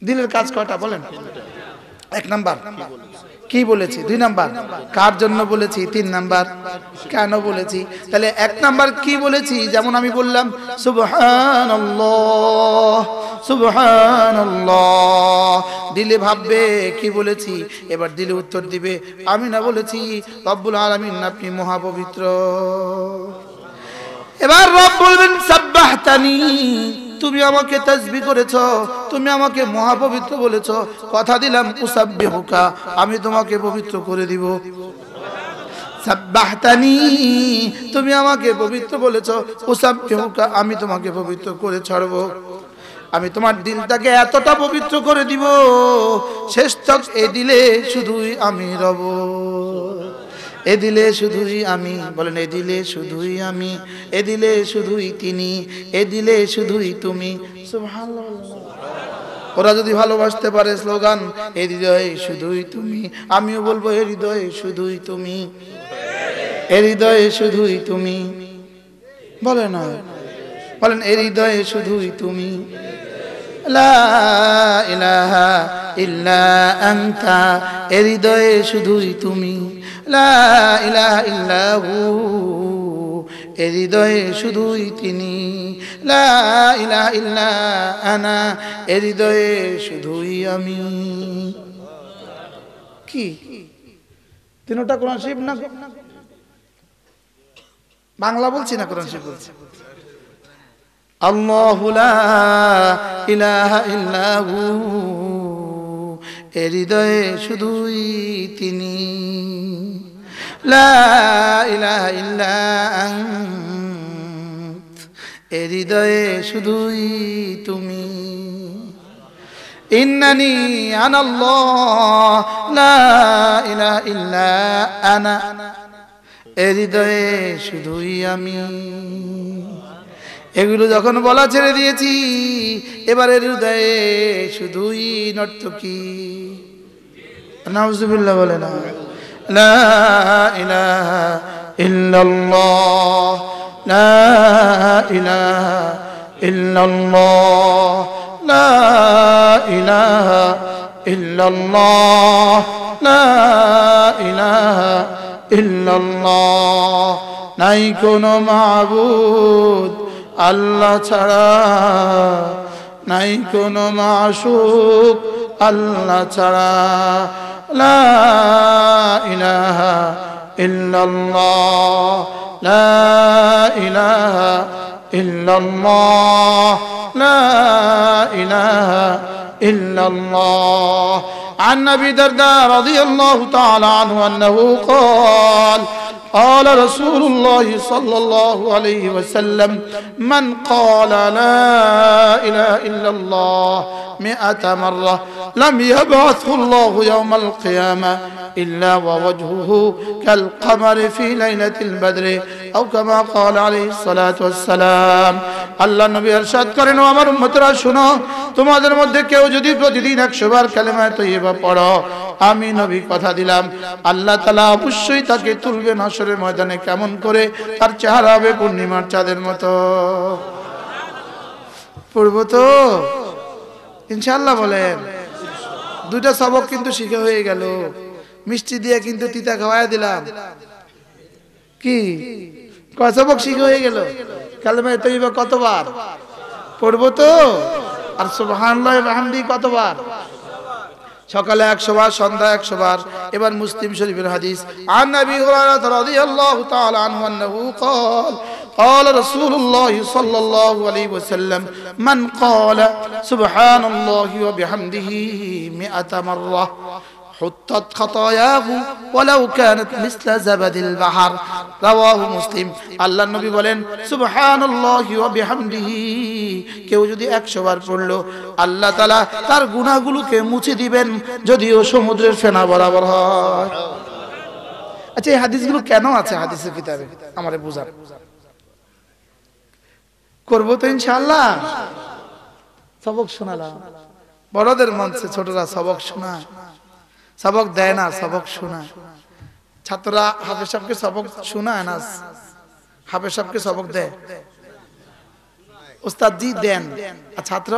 দিলের কাজ কয়টা বলেন? 1 নাম্বার কি বলেছি, 2 নাম্বার কার জন্য বলেছি, 3 নাম্বার কেন বলেছি। তাহলে 1 নাম্বার কি বলেছি, যেমন আমি বললাম সুবহানাল্লাহ সুবহানাল্লাহ, দিলে ভাববে কি বলেছি, এবার দিলে উত্তর দিবে আমি না বলেছি রব্বুল আলামিন আপনি মহাপবিত্র। এবার রব বলবেন সাব্বাহতানি, তুমি আমাকে তাসবিহ করেছো, তুমি আমাকে মহাপবিত্র বলেছো, কথা দিলাম উসাব্বিহুকা, আমি তোমাকে পবিত্র করে দিব। সাব্বাহতানি, তুমি আমাকে পবিত্র বলেছো, উসাব্বিহুকা, আমি তোমাকে পবিত্র করে ছাড়বো। আমি তোমার দিলটাকে এতটা পবিত্র করে দিব, শেষ তক এ দিলে শুধুই আমি রব, এ দিলে শুধুই আমি, বলেন এ দিলে শুধুই আমি, এ দিলে শুধুই তিনি, এ দিলে শুধুই তুমি। সুবহানাল্লাহ। ওরা যদি ভালোবাসতে পারে স্লোগান এ হৃদয়ে শুধুই তুমি, আমিও বলবো এ হৃদয়ে শুধুই তুমি, এ হৃদয়ে শুধুই তুমি। বলে না, বলেন এ হৃদয়ে শুধুই তুমি। লা ইলাহা ইল্লা আনতা, এ হৃদয়ে শুধুই তুমি। লা ইলাহা ইল্লাহু, এ হৃদয়ে শুধুই তিনি। লা ইলাহা ইল্লা আনা, এ হৃদয়ে শুধুই আমি। কি 3টা কোরআন শরীফ না? বাংলা বলছি না কোরআন শরীফ বলছি। আল্লাহু লা ইলাহা ইল্লাহু, এ হৃদয়ে শুধুই তিনি। লা ইলাহা ইল্লা আনত, এ হৃদয়ে শুধুই তুমি। ইন্নানি আনাল্লাহ লা ইলাহা ইল্লা আনা, এ হৃদয়ে শুধুই আমি। এগুলো যখন বলা ছেড়ে দিয়েছি, এবারে হৃদয়ে শুধুই নর্তকী। নাউজুবিল্লাহ বলে না। লা ইলাহা ইল্লাল্লাহ, লা ইলাহা ইল্লাল্লাহ, লা ইলাহা ইল্লাল্লাহ, লা ইলাহা ইল্লাল্লাহ। নাই কোনো মাবুদ আল্লাহ ছাড়া, নাই কোনো মাশূক আল্লাহ ছাড়া। লা ইলাহা ইল্লাল্লাহ, লা ইলাহা ইল্লাল্লাহ, লা ইলাহা ইল্লাল্লাহ। عن أبي الدرداء رضي الله تعالى عنه أنه قال قال رسول الله صلى الله عليه وسلم من قال لا إله إلا الله 100 مرة لم يبعثه الله يوم القيامة إلا ووجهه كالقمر في ليلة البدر أو كما قال عليه الصلاة والسلام। আল্লাহ নবী ইরশাদ করেন, ও আমার উম্মতরা শুনো, তোমাদের মধ্যে কেউ যদি প্রতিদিন 100 বার কালেমা তৈয়বা পড়ো, আমি নবী কথা দিলাম আল্লাহ তাআলা অবশ্যই তাকে তুলবেন হাশরের ময়দানে। কেমন করে? তার চেহারা হবে পূর্ণিমার চাঁদের মতো। পড়ব তো ইনশাআল্লাহ বলেন। 2টা সবক কিন্তু শিখে হয়ে গেল, মিষ্টি দিয়ে কিন্তু তিতা খাওয়ায় দিলাম। কি কয় সবক শিখে হয়ে গেল? কালেমা তৈয়বা কতবার পড়ব তো? আর সুবহানাল্লাহি ওয়া বিহামদিহি কতবার? সকালে 100 বার, সন্ধ্যা 100 বার। এবার মুসলিম শরীফের হাদিস, আন নবী হুরায়রা রাদিয়াল্লাহু তাআলা আনহু আন্নাহু قال قال رسول الله صلى الله عليه وسلم من قال سبحان الله وبحمده 100 مرة حطت خطاياه ولو كانت مثل زبد البحر رواه মুসলিম। আল্লাহর নবী বলেন সুবহানাল্লাহি ওয়া বিহামদিহি, কেউ যদি 100 বার পড়লো আল্লাহ তাআলা তার গুনাহগুলোকে মুছে দিবেন যদিও সমুদ্রের ফেনা বরাবর হয়। আচ্ছা, এই হাদিসগুলো কেন আছে হাদিসের কিতাবে আমারে বুঝান। করব তো ইনশাআল্লাহ। সবক শোনালাম, বড়দের মঞ্চে ছোটরা সবক শোনায়, সবক দেয় না, সবক শোনায়। ছাত্ররা হাফেজ সাহেবকে সবক শোনায় না, হাফেজ সাহেবকে সবক দেয়, উস্তাদ জি দেন, আর ছাত্র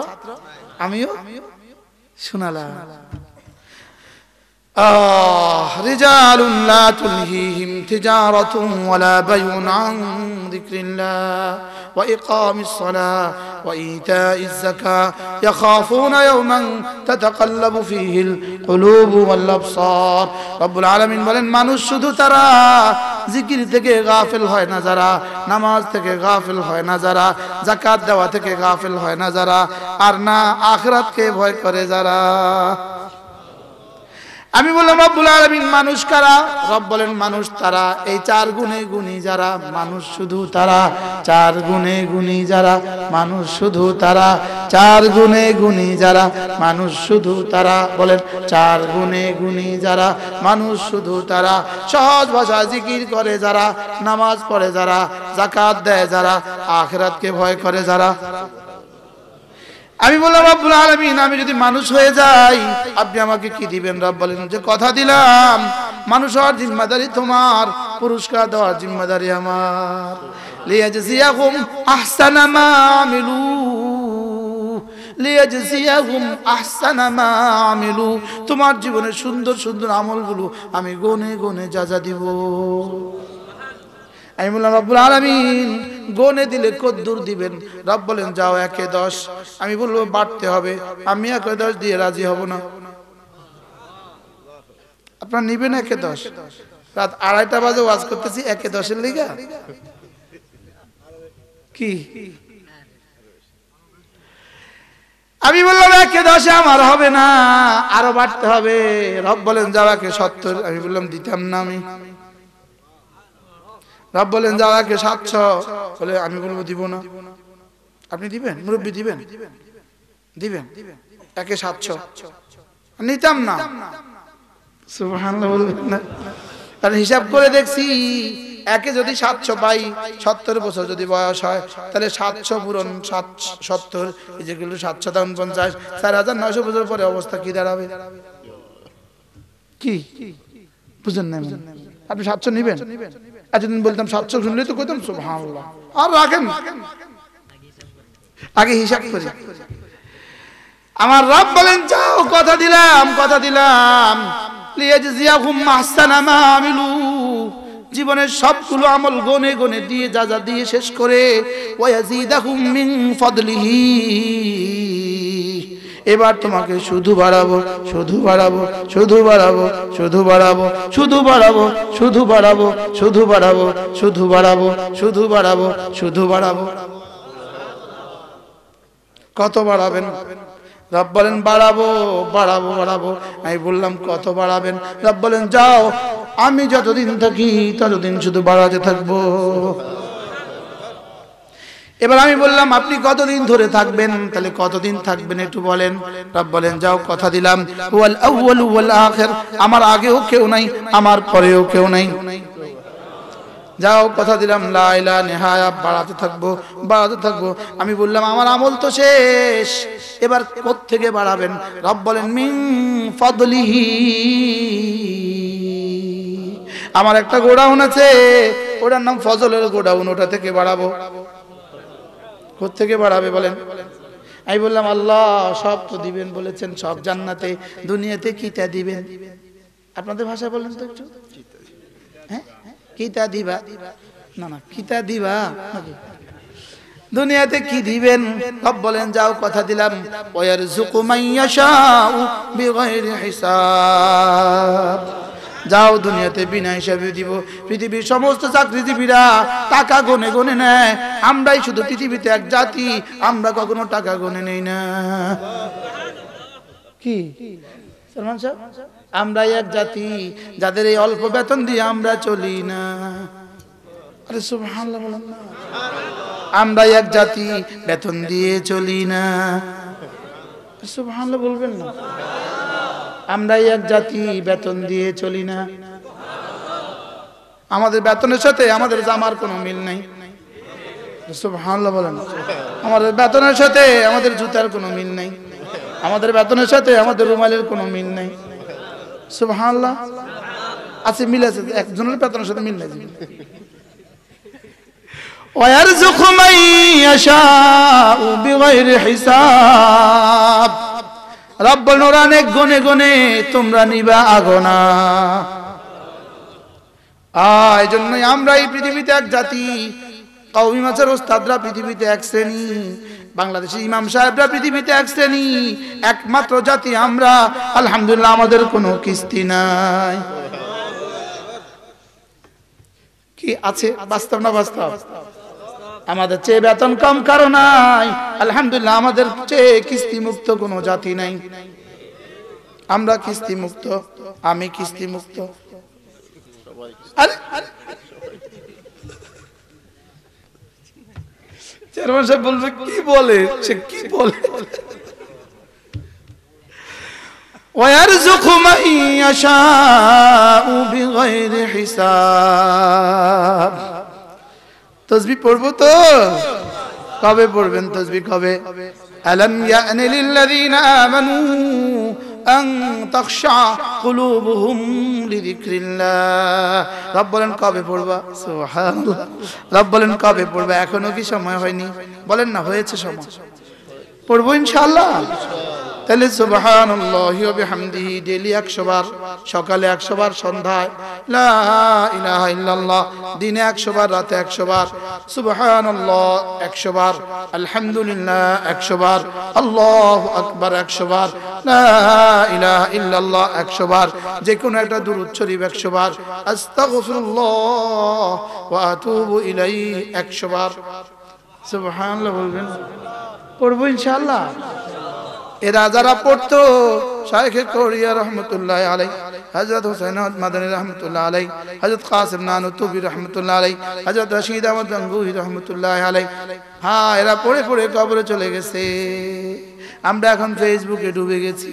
আমিও শোনালাম। رجال لا تلهيهم تجارة ولا بيع عن ذكر الله وإقام الصلاة وإيتاء الزكاة يخافون يوما تتقلب فيه القلوب والأبصار رب العالمين বলেন মানুষ শুধু তারা জিকির থেকে গাফিল হয় না যারা, নামাজ থেকে গাফিল হয় না যারা, যাকাত দেওয়া থেকে গাফিল হয় না যারা, আর না আখিরাতকে ভয় করে যারা। আমি বললাম রব্বুল আলামিন মানুষ কারা? রব বলেন মানুষ তারা এই 4 গুণে গুণী যারা, মানুষ শুধু তারা 4 গুণে গুণী যারা, মানুষ শুধু তারা 4 গুণে গুণী যারা, মানুষ শুধু তারা, বলেন 4 গুণে গুণী যারা, মানুষ শুধু তারা, সহজ ভাষায় জিকির করে যারা, নামাজ পড়ে যারা, যাকাত দেয় যারা, আখিরাতকে ভয় করে যারা। আমি বললাম রব্বুল আলামিন আমি যদি মানুষ হয়ে যাই আপনি আমাকে কি দিবেন? রব বলেন যে কথা দিলাম, মানুষ হওয়ার জিম্মাদারি তোমার, পুরস্কার দেওয়ার জিম্মাদারি আমার। লিয়াজজিয়াহুম আহসানা মা আমিলু, লিয়াজজিয়াহুম আহসানা মা আমিলু, তোমার জীবনের সুন্দর সুন্দর আমলগুলো আমি গুনে গুনে যা দিব। আমি বললাম রব্বুল আলামিন গনে দিলে কদ্দুর দিবেন? রব বলেন যাও 1 এ 10। আমি বলবো বাড়তে হবে, আমি 1 এ 10 দিয়ে রাজি হব না। আপনারা নিবেন 1 এ 10? রাত 2:30 বাজে ওয়াজ করতেছি 1 এ 10 এর লিগা কি? আমি বললাম 1 এ 10 আমার হবে না, আরো বাড়তে হবে। রব বলেন যাও 1 এ 70। আমি বললাম দিতাম না আমি। রব বলেন যাও 1 এ 700। বলে আমি বলবো দিব না। আপনি দিবেন? মুরব্বি দিবেন? দিবেন 1 এ 700। নিতাম না। সুবহানাল্লাহ বলবেন না? তাহলে হিসাব করে দেখছি 1 এ যদি 700 পাই, 70 বছর যদি বয়স হয় তাহলে 700 পূরণ 70, এই যেগুলো 750, 4900 বছর পরে অবস্থা কি দাঁড়াবে? কি বুঝেন না? আপনি 700 নিবেন? এতদিন বলতাম 700 শুনলে তো কইতাম সুবহানাল্লাহ। আর রাখেন, আগে হিসাব করি। আমার রব বলেন যাও কথা দিলাম, কথা দিলাম, লিয়াজজিয়াহুম আহসানা মা আমিলু, জীবনের সবগুলো আমল গনে গনে দিয়ে যা যা দিয়ে শেষ করে, ওয়ায়াজিদাহুম মিন ফাদলিহি, এবার তোমাকে শুধু বাড়াবো, শুধু বাড়াবো, শুধু বাড়াবো, শুধু বাড়াবো, শুধু বাড়াবো, শুধু বাড়াবো, শুধু বাড়াবো, শুধু বাড়াবো, শুধু বাড়াবো, শুধু বাড়াবো। কত বাড়াবেন? রব বলেন বাড়াবো, বাড়াবো, বাড়াবো। আমি বললাম কত বাড়াবেন? রব বলেন যাও, আমি যতদিন থাকি ততদিন শুধু বাড়াতে থাকবো। এবার আমি বললাম আপনি কতদিন ধরে থাকবেন? তাহলে কতদিন থাকবেন একটু বলেন। রব বলেন যাও কথা দিলাম, ওয়াল আউয়াল ওয়াল আখির, আমার আগেও কেউ নাই, আমার পরেও কেউ নাই। যাও কথা দিলাম লা ইলাহা নিহায়া, বাড়াতে থাকবো, বাড়াতে থাকবো। আমি বললাম আমার আমল তো শেষ, এবার কোত্থেকে বাড়াবেন? রব বলেন মিন ফাদলিহি, আমার একটা গোডাউন আছে, ওটার নাম ফজলের গোডাউন, ওটা থেকে বাড়াবো। কোত্থেকে বাড়াবে বলেন? আমি বললাম আল্লাহ সব তো দিবেন বলেছেন, সব জান্নাতে, দুনিয়াতে কিটা দিবেন? আপনাদের ভাষায় বলেন তো একটু। হ্যাঁ কিটা দিবা? না না কিটা দিবা, দুনিয়াতে কি দিবেন? রব বলেন যাও কথা দিলাম, ওয়ারযুকু মাইয়াশাউ বিগাইরি হিসাব, যাও দুনিয়াতে বিনা হিসাবে দিব। পৃথিবীর সমস্ত চাকরিজীবীরা টাকা গনে গনে নেয়, আমরাই শুধু পৃথিবীতে এক জাতি, আমরা কখনো টাকা গনে নেই না। কি সালমান সাহেব, আমরা এক জাতি যাদের এই অল্প বেতন দিয়ে আমরা চলি না। আরে সুবহানাল্লাহ বলেন না। আমরা এক জাতি বেতন দিয়ে চলি না। সুবহানাল্লাহ বলবেন না। আমরা এক জাতি বেতন দিয়ে চলি না। আমাদের বেতনের সাথে আমাদের জামার কোনো মিল নাই। সুবহানাল্লাহ বলেন। আমাদের বেতনের সাথে আমাদের জুতার কোনো মিল নাই। আমাদের বেতনের সাথে আমাদের রুমালের কোনো মিল নাই। সুবহানাল্লাহ। আছে, মিল আছে, একজনের বেতনের সাথে মিল নাই। ওয়ারযুকু মান ইয়াশাউ বিগাইরি হিসাব। রব্বুল নূর অনেক গুনে গুনে তোমরা নিবা আগনা। এই জন্যই আমরা এই পৃথিবীতে এক জাতি। কওমি মাছের ওস্তাদরা পৃথিবীতে এক শ্রেণী, বাংলাদেশের ইমাম সাহেবরা পৃথিবীতে এক শ্রেণী, একমাত্র জাতি আমরা। আলহামদুলিল্লাহ, আমাদের কোনো কিস্তি নাই। কি আছে? বাস্তব না বাস্তব? আমাদের চেয়ে বেতন কম কারো নাই। আলহামদুলিল্লাহ, আমাদের চেয়ে কিস্তি মুক্ত কোনো জাতি নাই। আমরা কিস্তি মুক্ত, আমি কিস্তি মুক্ত। আরে চেয়ারম্যান সাহেব বলবে কি বলে, সে কি বলে? ওয়ারযুকু মান ইয়াশাউ বিগাইরি হিসাব। তাসবিহ পড়বো তো? কবে পড়বেন তাসবিহ? কবে? আলাম ইয়ানি লিল্লাযীনা আমানু আন তাখশা কুলুবুহুম লিযিকরিল্লাহ। রব বলেন কবে পড়বা? সুবহানাল্লাহ। রব বলেন কবে পড়বা? এখনো কি সময় হয়নি? বলেন না, হয়েছে সময়। পড়বো ইনশাআল্লাহ। তাহলে সুবহানাল্লাহি ওয়া বিহামদিহি ডেইলি 100 বার, সকালে 100 বার, সন্ধ্যায় লা ইলাহা ইল্লাল্লাহ, দিনে 100 বার, রাতে 100 বার, সুবহানাল্লাহ 100 বার, আলহামদুলিল্লাহ 100 বার, আল্লাহু আকবার 100 বার, লা ইলাহা ইল্লাল্লাহ 100 বার, যে কোনো একটা দুরূদ শরীফ 100 বার, আস্তাগফিরুল্লাহ ওয়া আতুবু ইলাইহি 100 বার। সুবহানাল্লাহ বলবেন। পড়বো ইনশাআল্লাহ। এরা যারা পড়তো, শাইখ কোরিয়া রহমতুল্লাহ আলাইহি, হযরত হুসাইন আহমদ মাদানী রহমতুল্লাহ আলাইহি, হযরত কাসিম নানুতুবি রহমতুল্লাহ আলাইহি, হযরত রশিদ আহমদ গঙ্গুহি রহমতুল্লাহ আলাইহি, হ্যাঁ, এরা পড়ে পড়ে কবরে চলে গেছে। আমরা এখন ফেসবুকে ডুবে গেছি।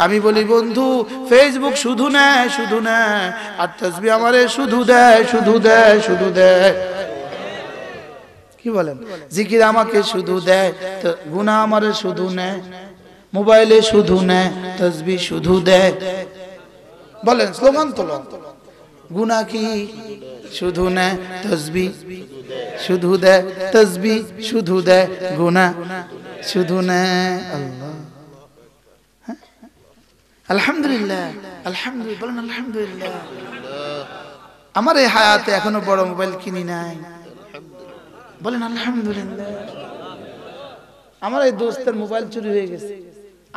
আমি বলি বন্ধু, ফেসবুক শুধু নেয়, শুধু নেয়, আর তাসবিহ আমারে শুধু দেয়, শুধু দেয়, শুধু দেয়। কি বলেন? জিকির আমাকে শুধু দেয়, গুনাহ আমারে শুধু নেয়, মোবাইলে শুধু নেয়, তাসবিহ শুধু দেয়। বলেন, স্লোগান তোলেন। গুনাহ কি শুধু নেয়, তাসবিহ শুধু দেয়, তাসবিহ শুধু দেয়, গুনাহ শুধু নেয়। আল্লাহ, আলহামদুলিল্লাহ, আলহামদুলিল্লাহ বলেন, আলহামদুলিল্লাহ। আমার এই হায়াতে এখনো বড় মোবাইল কিনি নাই, বলেন আলহামদুলিল্লাহ। আমার এই দোস্তের মোবাইল চুরি হয়ে গেছে,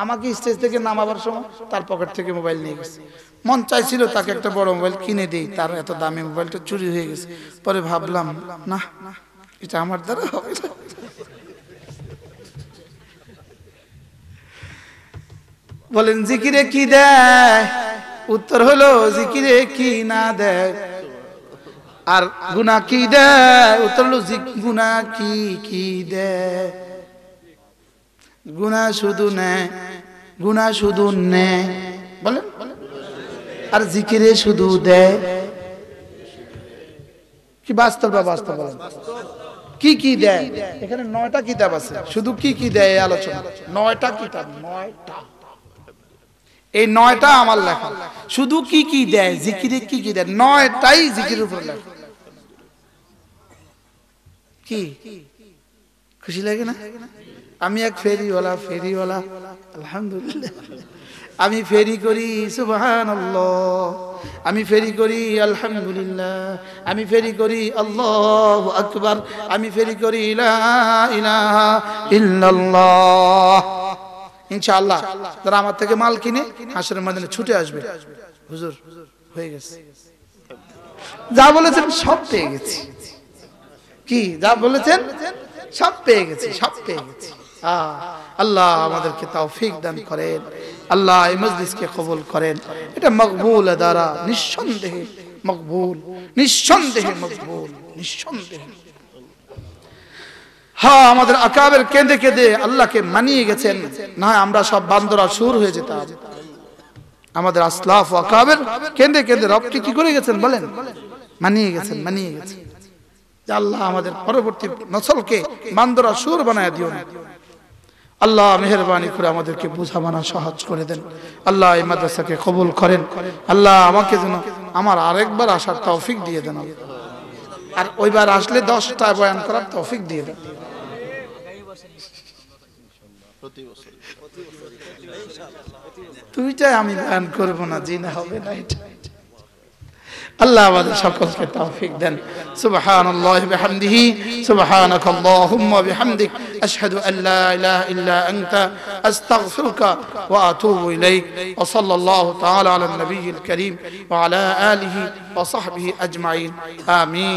আমাকে স্টেজ থেকে নামাবার সময় তার পকেট থেকে মোবাইল নিয়ে গেছে। মন চাইছিল তাকে একটা বড় মোবাইল কিনে দেই, তার এত দামি মোবাইলটা চুরি হয়ে গেছে। পরে ভাবলাম, না, এটা আমার দ্বারা হবে না। বলেন, জিকিরে কি দেয়? উত্তর হলো জিকিরে কি না দেয়। আর গুনাহ কি দেয়? উত্তর হলো গুনাহ কি দেয়? গুনাহ শুধু নেয়, গুনাহ শুধু নেয়, বলেন, আর জিকিরে শুধু দেয়। কি বাস্তব বা বাস্তব? বলেন, কি কি দেয়? এখানে 9টা কিতাব আছে, শুধু কি কি দেয় এই আলোচনা। 9টা কিতাব, 9টা। এই 9টা আমার লেখা। শুধু কি কি দেয়, জিকিরে কি কি দেয়, 9টাই জিকিরের উপর লেখা। কি খুশি লাগে না? আমি এক ফেরিওয়ালা, আলহামদুলিল্লাহ। আমি ফেরি করি সুবহানাল্লাহ, আমি ফেরি করি আলহামদুলিল্লাহ, আমি ফেরি করি আল্লাহু আকবার, আমি ফেরি করি লা ইলাহা ইল্লাল্লাহ। ইনশাআল্লাহ যারা আমার থেকে মাল কিনে হাসরের ময়দানে ছুটে আসবে, হুজুর হয়ে গেছে, যা বলেছেন সব পেয়ে গেছি। কি যা বলেছেন সব পেয়ে গেছি, সব পেয়ে গেছি। আল্লাহ আমাদেরকে তৌফিক দান করেন। আল্লাহ এই মজলিসকে কবুল করেন। এটা মকবুল দ্বারা নিঃসন্দেহে মকবুল, নিঃসন্দেহে মকবুল, নিঃসন্দেহে। হ্যাঁ, আমাদের আকাবের কেঁদে কেঁদে আল্লাহকে মানিয়ে গেছেন, না আমরা সব বান্দরা সুর হয়ে যেতাম। আমাদের আসলাফ ও আকাবের কেঁদে কেঁদে রবকে কি করে গেছেন বলেন? মানিয়ে গেছেন, মানিয়ে গেছেন। আল্লাহ আমাদের পরবর্তী নসলকে বান্দরা সুর বানায় দিও না। আল্লাহ মেহেরবানি করে আমাদেরকে বুঝাবানা সহজ করে দেন। আল্লাহ এই মাদ্রাসাকে কবুল করেন। আল্লাহ আমাকে যেন আমার আরেকবার আসার তৌফিক দিয়ে দেন, আর ওইবার আসলে 10টা বয়ান করার তৌফিক দিয়ে দেন। তুইটাই আমি বয়ান করবো না, জি না হবে না এটা। আল্লাহ আমাদের সকলকে তৌফিক দেন। সুবহানাল্লাহি ওয়া বিহামদিহি, সুবহানাকাল্লাহুম্মা ওয়া বিহামদিক, আশহাদু আল লা ইলাহা ইল্লা আনতা, আস্তাগফিরুকা ওয়া আতুবু ইলাইক। ওয়া সাল্লাল্লাহু তাআলা আলা নবিয়্যিল কারীম ওয়া আলা আলিহি ওয়া সাহবিহি আজমাইন। আমিন।